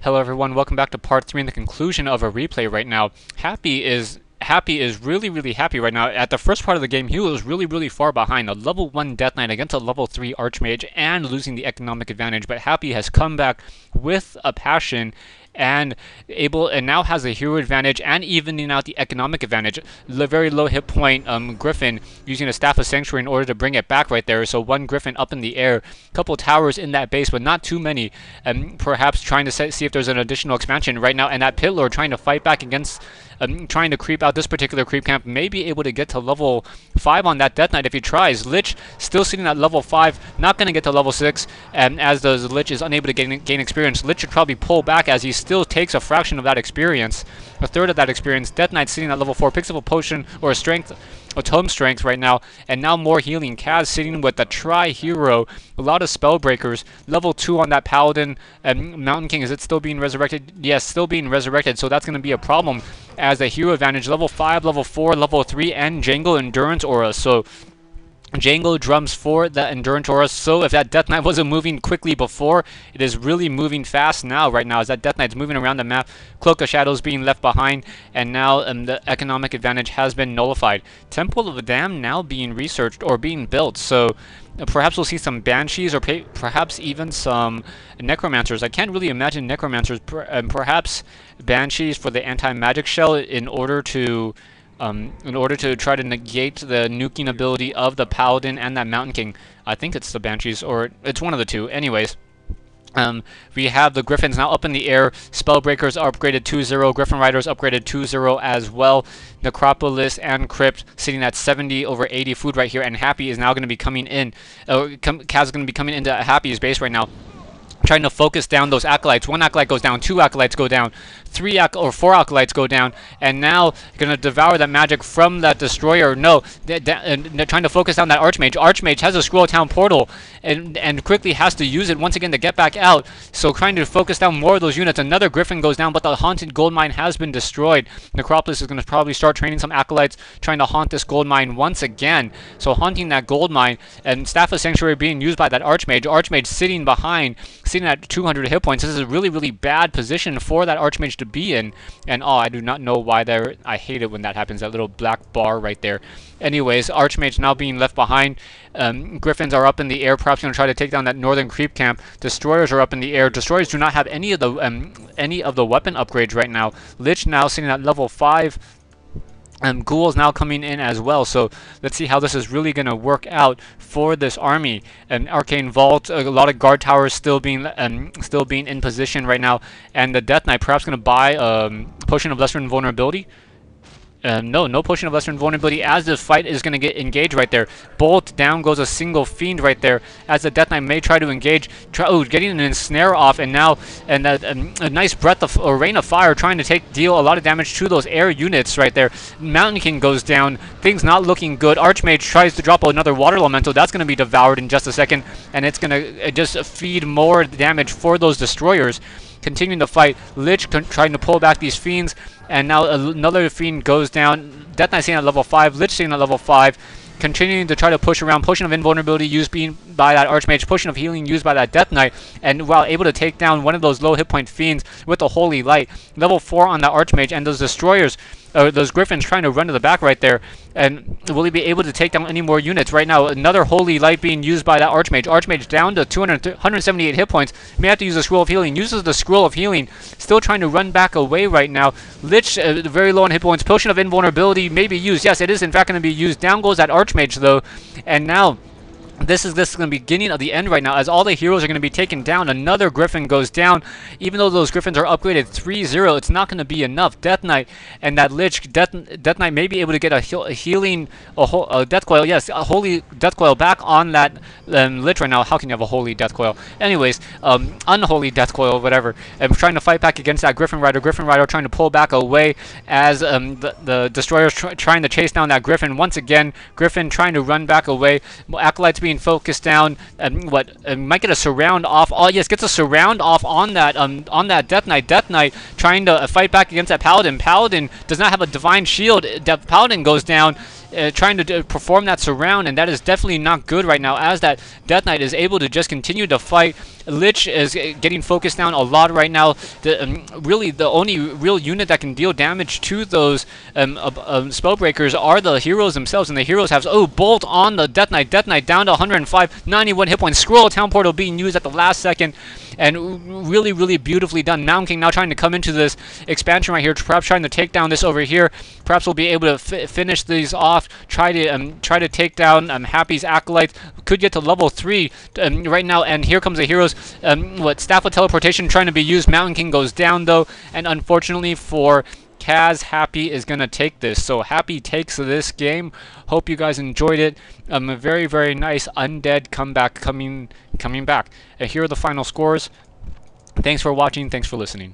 Hello everyone, welcome back to part 3 and the conclusion of a replay right now. Happy is really happy right now. At the first part of the game, he was really far behind. A level 1 Death Knight against a level 3 Archmage and losing the economic advantage, but Happy has come back with a passion and now has a hero advantage and evening out the economic advantage. The very low hit point Griffin using a Staff of Sanctuary in order to bring it back right there. So one Griffin up in the air, couple towers in that base, but not too many. Perhaps trying to see if there's an additional expansion right now, and that Pit Lord trying to fight back against trying to creep out this particular creep camp, may be able to get to level 5 on that Death Knight if he tries. Lich still sitting at level 5, not going to get to level 6, and as the Lich is unable to gain experience, Lich should probably pull back as he still takes a fraction of that experience, a third of that experience. Death Knight sitting at level 4, picks up a potion or a strength, a tome strength right now, and now more healing. Kaz sitting with the tri-hero, a lot of spell breakers, level 2 on that Paladin. Mountain King, is it still being resurrected? Yes, still being resurrected, so that's going to be a problem as a hero advantage. Level 5, level 4, level 3, and Django Endurance Aura. So Django drums for that Endurance Aura, so if that Death Knight wasn't moving quickly before, it is really moving fast now right now as that Death Knight's moving around the map. Cloak of Shadows being left behind, and now the economic advantage has been nullified. Temple of the Dam now being researched or being built, so perhaps we'll see some Banshees or perhaps even some Necromancers. I can't really imagine Necromancers, perhaps Banshees for the anti-magic shell in order to try to negate the nuking ability of the Paladin and that Mountain King. I think it's the Banshees, or it's one of the two. Anyways, we have the Griffins now up in the air. Spellbreakers are upgraded 2-0. Griffin Riders upgraded 2-0 as well. Necropolis and Crypt sitting at 70 over 80 food right here, and Happy is now going to be coming in. Kaz is going to be coming into Happy's base right now, trying to focus down those acolytes. One acolyte goes down, 2 acolytes go down, 4 acolytes go down, and now gonna devour that magic from that destroyer. No, they're trying to focus down that Archmage. Archmage has a Scroll Town portal and quickly has to use it once again to get back out. So trying to focus down more of those units. Another Griffin goes down, but the haunted gold mine has been destroyed. Necropolis is gonna probably start training some acolytes, trying to haunt this gold mine once again. So haunting that gold mine, and Staff of Sanctuary being used by that Archmage. Archmage sitting behind, sitting at 200 hit points. This is a really bad position for that Archmage to be in, and oh, I do not know why there. I hate it when that happens, that little black bar right there. Anyways, Archmage now being left behind. Griffins are up in the air, perhaps going to try to take down that northern creep camp. Destroyers are up in the air. Destroyers do not have any of the weapon upgrades right now. Lich now sitting at level 5. Ghouls now coming in as well, so let's see how this is really going to work out for this army. Arcane Vault, a lot of guard towers still being in position right now, and the Death Knight perhaps going to buy Potion of Lesser Invulnerability. No Potion of Lesser Invulnerability as the fight is going to get engaged right there. Bolt down goes a single Fiend right there as the Death Knight may try to engage. Getting an Ensnare off, and now a nice breath of or Rain of Fire trying to deal a lot of damage to those air units right there. Mountain King goes down. Things not looking good. Archmage tries to drop another Water Elemental. That's going to be devoured in just a second, and it's going to just feed more damage for those destroyers. Continuing the fight, Lich trying to pull back these Fiends, and now another Fiend goes down. Death Knight sitting at level 5, Lich sitting at level 5, continuing to try to push around. Potion of Invulnerability used by that Archmage, Potion of Healing used by that Death Knight, and while able to take down one of those low hit point Fiends with the Holy Light. Level 4 on that Archmage, and those Destroyers, those Griffins trying to run to the back right there. And will he be able to take down any more units? Right now, another Holy Light being used by that Archmage. Archmage down to 178 hit points. May have to use a Scroll of Healing. Uses the Scroll of Healing. Still trying to run back away right now. Lich, very low on hit points. Potion of Invulnerability may be used. Yes, it is in fact going to be used. Down goes that Archmage though. And now this is going to be beginning of the end right now, as all the heroes are going to be taken down. Another Griffin goes down. Even though those Griffins are upgraded 3-0, it's not going to be enough. Death Knight and that Lich, Death Knight may be able to get a Death Coil. Yes, a Holy Death Coil back on that Lich right now. How can you have a Holy Death Coil? Anyways, Unholy Death Coil, whatever. I'm trying to fight back against that Griffin Rider. Griffin Rider trying to pull back away as the Destroyers trying to chase down that Griffin. Once again, Griffin trying to run back away. Acolytes being focused down. Might get a surround off. Oh yes, gets a surround off on that Death Knight. Death Knight trying to fight back against that Paladin. Paladin does not have a divine shield. Paladin goes down. trying to perform that surround, and that is definitely not good right now, as that Death Knight is able to just continue to fight. Lich is getting focused down a lot right now. Really, the only real unit that can deal damage to those Spellbreakers are the heroes themselves, and the heroes have... Oh, Bolt on the Death Knight. Death Knight down to 105, 91 hit points. Scroll Town Portal being used at the last second, and really, really beautifully done. Mountain King now trying to come into this expansion right here, perhaps trying to take down this over here. Perhaps we'll be able to finish these off, try to take down Happy's Acolytes. Could get to level 3 right now, and here comes the heroes. Staff of Teleportation trying to be used. Mountain King goes down though, and unfortunately for Kaz, Happy is going to take this. So Happy takes this game. Hope you guys enjoyed it. A very, very nice Undead comeback coming back. Here are the final scores. Thanks for watching. Thanks for listening.